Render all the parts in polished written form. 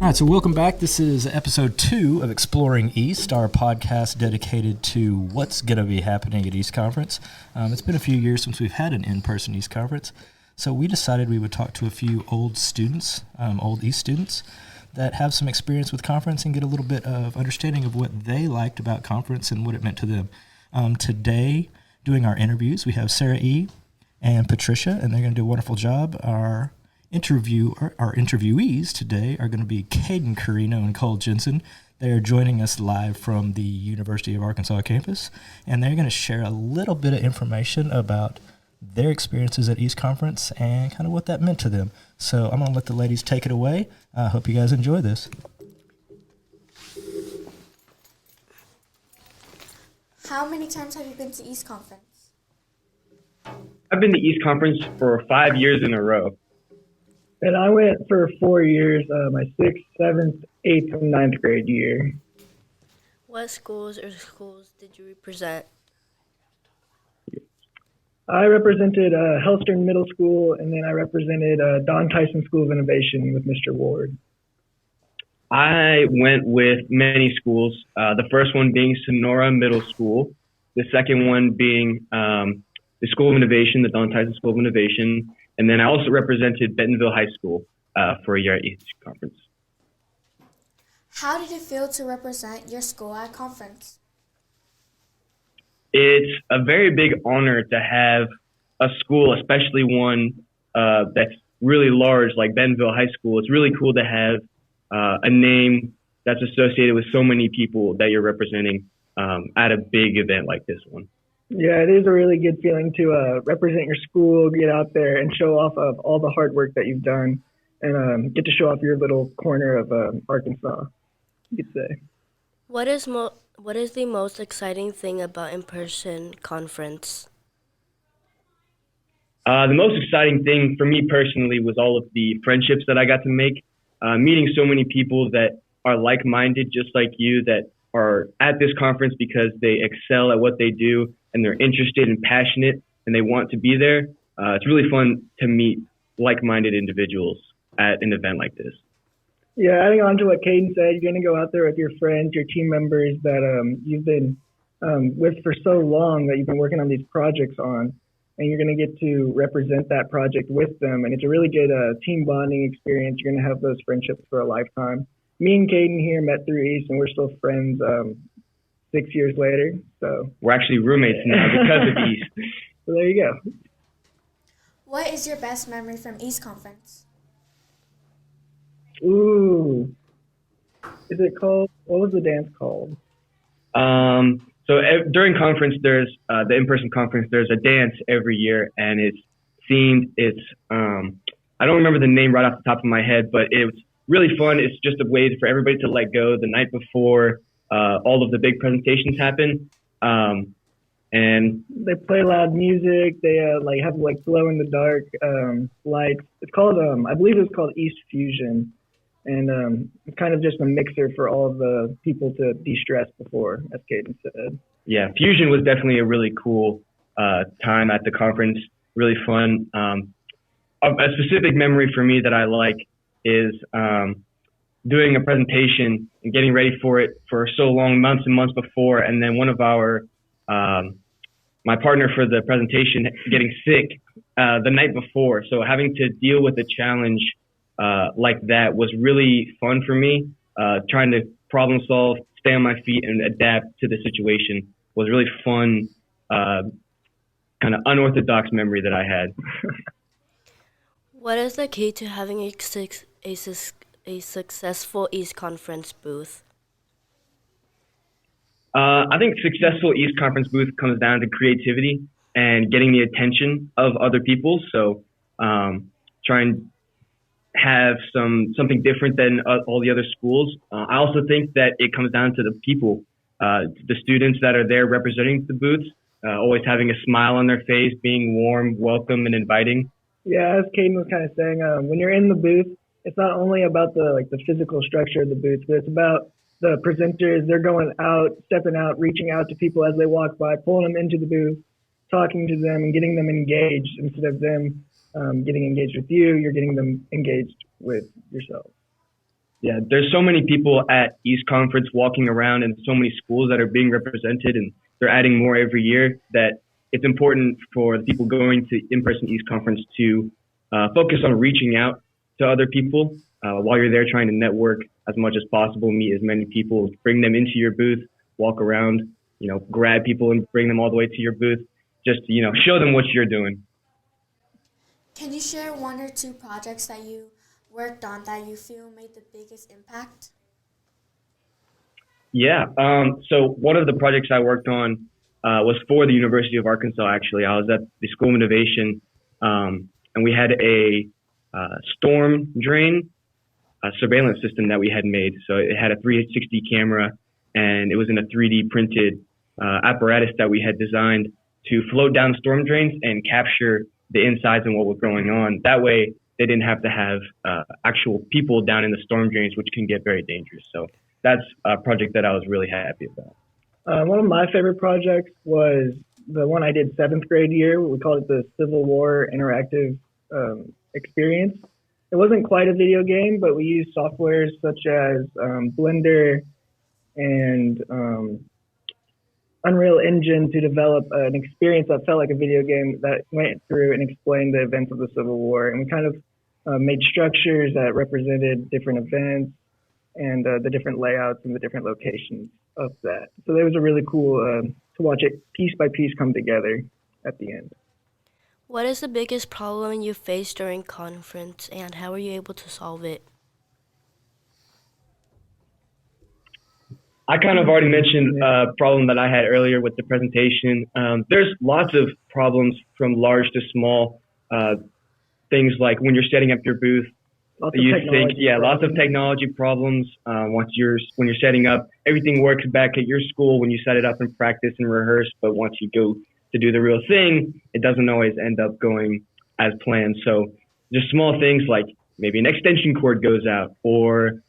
All right, so welcome back. This is episode 2 of Exploring East, our podcast dedicated to what's going to be happening at East Conference. It's been a few years since we've had an in-person East Conference, so we decided we would talk to a few old students, old East students, that have some experience with conference and get a little bit of understanding of what they liked about conference and what it meant to them. Today, doing our interviews, we have Sarah E. and Patricia, and they're going to do a wonderful job. Our interviewees today are going to be Caden Carino and Cole Jensen. They are joining us live from the University of Arkansas campus, and they're going to share a little bit of information about their experiences at East Conference and kind of what that meant to them. So I'm going to let the ladies take it away. I hope you guys enjoy this. How many times have you been to East Conference? I've been to East Conference for 5 years in a row. And I went for 4 years, my 6th, 7th, 8th, and 9th grade year. What schools did you represent? I represented Hellstern Middle School, and then I represented Don Tyson School of Innovation with Mr. Ward. I went with many schools, the first one being Sonora Middle School, the second one being the School of Innovation, the Don Tyson School of Innovation, and then I also represented Bentonville High School for a year at East Conference. How did it feel to represent your school at conference? It's a very big honor to have a school, especially one that's really large like Bentonville High School. It's really cool to have a name that's associated with so many people that you're representing at a big event like this one. Yeah, it is a really good feeling to represent your school, get out there and show off of all the hard work that you've done and get to show off your little corner of Arkansas, you could say. What is the most exciting thing about in-person conference? The most exciting thing for me personally was all of the friendships that I got to make, meeting so many people that are like-minded just like you, that are at this conference because they excel at what they do and they're interested and passionate and they want to be there. It's really fun to meet like-minded individuals at an event like this. Yeah, adding on to what Caden said, you're going to go out there with your friends, your team members that you've been with for so long, that you've been working on these projects on, and you're going to get to represent that project with them. And it's a really good team bonding experience. You're going to have those friendships for a lifetime. Me and Caden here met through East, and we're still friends 6 years later. So we're actually roommates now because of East. So there you go. What is your best memory from East Conference? Ooh. Is it called, what was the dance called? So during conference, there's the in-person conference, there's a dance every year, and it's themed. I don't remember the name right off the top of my head, but it's really fun. It's just a way for everybody to let go the night before all of the big presentations happen. And they play loud music. They have glow in the dark lights. It's called I believe it's called East Fusion, and it's kind of just a mixer for all of the people to de-stress before, as Caden said. Yeah, Fusion was definitely a really cool time at the conference. Really fun. A specific memory for me that I like is doing a presentation and getting ready for it for so long, months and months before, and then one of our my partner for the presentation getting sick the night before. So having to deal with a challenge like that was really fun for me. Trying to problem solve, stay on my feet, and adapt to the situation was really fun, kind of unorthodox memory that I had. What is the key to having a successful East Conference booth? I think successful East Conference booth comes down to creativity and getting the attention of other people. So try and have something different than all the other schools. I also think that it comes down to the people, the students that are there representing the booths, always having a smile on their face, being warm, welcome, and inviting. Yeah, as Caden was kind of saying, when you're in the booth, it's not only about the physical structure of the booth, but it's about the presenters. They're going out, stepping out, reaching out to people as they walk by, pulling them into the booth, talking to them and getting them engaged instead of them getting engaged with you. You're getting them engaged with yourself. Yeah, there's so many people at East Conference walking around and so many schools that are being represented, and they're adding more every year, that it's important for the people going to in-person East Conference to focus on reaching out to other people while you're there, trying to network as much as possible, meet as many people, bring them into your booth, walk around, grab people and bring them all the way to your booth, just to, show them what you're doing. Can you share one or two projects that you worked on that you feel made the biggest impact? Yeah. So one of the projects I worked on was for the University of Arkansas, actually. I was at the School of Innovation, and we had a storm drain surveillance system that we had made. So it had a 360 camera, and it was in a 3D printed apparatus that we had designed to float down storm drains and capture the insides and what was going on. That way, they didn't have to have actual people down in the storm drains, which can get very dangerous. So that's a project that I was really happy about. One of my favorite projects was the one I did 7th grade year. We called it the Civil War Interactive Experience. It wasn't quite a video game, but we used softwares such as Blender and Unreal Engine to develop an experience that felt like a video game that went through and explained the events of the Civil War. And we kind of made structures that represented different events and the different layouts and the different locations of that. So it was a really cool to watch it piece by piece come together at the end. What is the biggest problem you faced during conference, and how were you able to solve it? I kind of already mentioned a problem that I had earlier with the presentation. There's lots of problems from large to small. Things like when you're setting up your booth, lots of technology problems. When you're setting up, everything works back at your school when you set it up and practice and rehearse. But once you go to do the real thing, it doesn't always end up going as planned. So just small things like maybe an extension cord goes out, or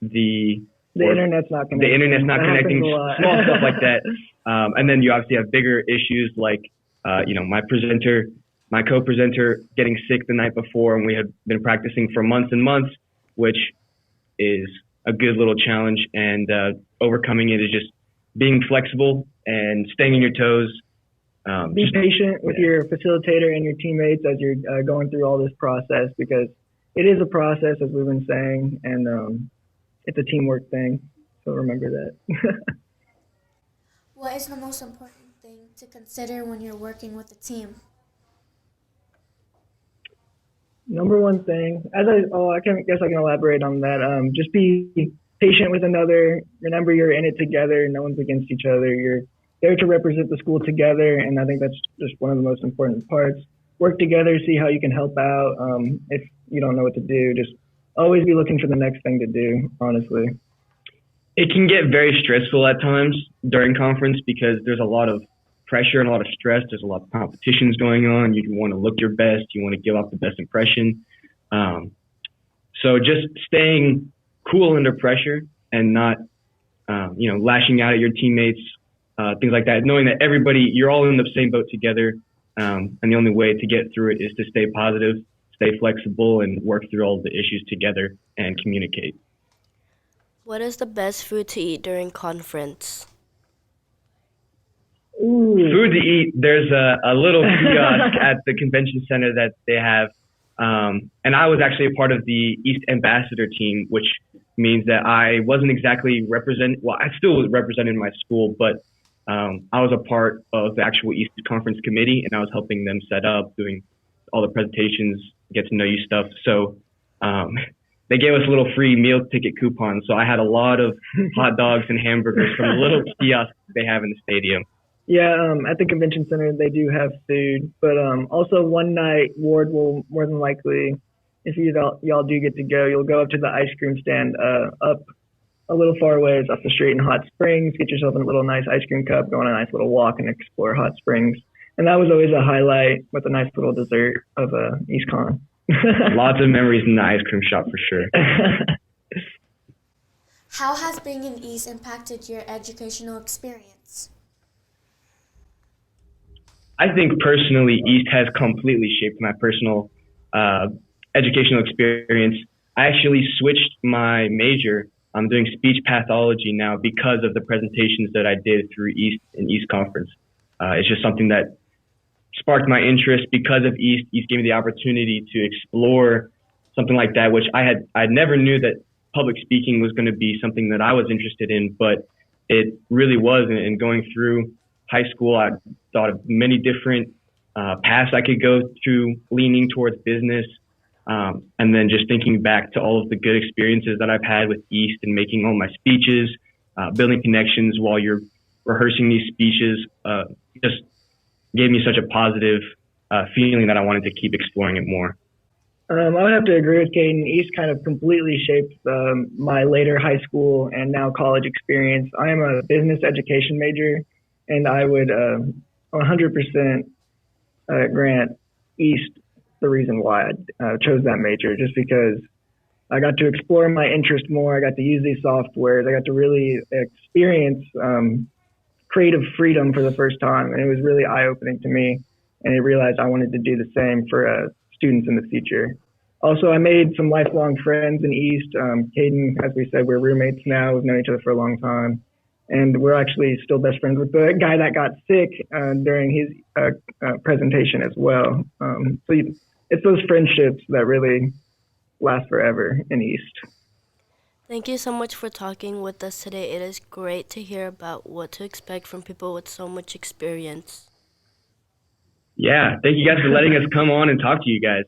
the internet's not connecting, small stuff like that. And then you obviously have bigger issues like, my co-presenter getting sick the night before, and we had been practicing for months and months, which is a good little challenge. And overcoming it is just being flexible and staying on your toes. Be patient with your facilitator and your teammates as you're going through all this process, because it is a process, as we've been saying, and it's a teamwork thing. So remember that. What is the most important thing to consider when you're working with a team? Number one thing, guess I can elaborate on that. Just be patient with another. Remember, you're in it together. No one's against each other. You're there to represent the school together, and I think that's just one of the most important parts. Work together, see how you can help out. If you don't know what to do, just always be looking for the next thing to do, honestly. It can get very stressful at times during conference because there's a lot of pressure and a lot of stress. There's a lot of competitions going on. You want to look your best. You want to give off the best impression. So just staying cool under pressure and not, lashing out at your teammates, things like that. Knowing that you're all in the same boat together. And the only way to get through it is to stay positive, stay flexible, and work through all the issues together and communicate. What is the best food to eat during conference? Ooh. Food to eat, there's a little kiosk at the convention center that they have. And I was actually a part of the East Ambassador team, which means that I wasn't exactly I still was representing my school, but I was a part of the actual East Conference committee, and I was helping them set up, doing all the presentations, get to know you stuff. So they gave us a little free meal ticket coupon. So I had a lot of hot dogs and hamburgers from the little kiosk they have in the stadium. Yeah, at the convention center, they do have food. But also one night, Ward will more than likely, if y'all do get to go, you'll go up to the ice cream stand up a little far ways off the street in Hot Springs, get yourself a little nice ice cream cup, go on a nice little walk and explore Hot Springs. And that was always a highlight with a nice little dessert of EastCon. Lots of memories in the ice cream shop for sure. How has being in East impacted your educational experience? I think personally, East has completely shaped my personal educational experience. I actually switched my major. I'm doing speech pathology now because of the presentations that I did through East and East Conference. It's just something that sparked my interest because of East. East gave me the opportunity to explore something like that, which I never knew that public speaking was going to be something that I was interested in, but it really was. And going through high school, I thought of many different paths I could go to, leaning towards business. And then just thinking back to all of the good experiences that I've had with East and making all my speeches, building connections while you're rehearsing these speeches, just gave me such a positive feeling that I wanted to keep exploring it more. I would have to agree with Caden. East kind of completely shaped my later high school and now college experience. I am a business education major, and I would 100% grant East the reason why I chose that major, just because I got to explore my interest more. I got to use these softwares. I got to really experience creative freedom for the first time, and it was really eye-opening to me. And I realized I wanted to do the same for students in the future. Also, I made some lifelong friends in East. Caden, as we said, we're roommates now. We've known each other for a long time. And we're actually still best friends with the guy that got sick during his presentation as well. So it's those friendships that really last forever in East. Thank you so much for talking with us today. It is great to hear about what to expect from people with so much experience. Yeah, thank you guys for letting us come on and talk to you guys.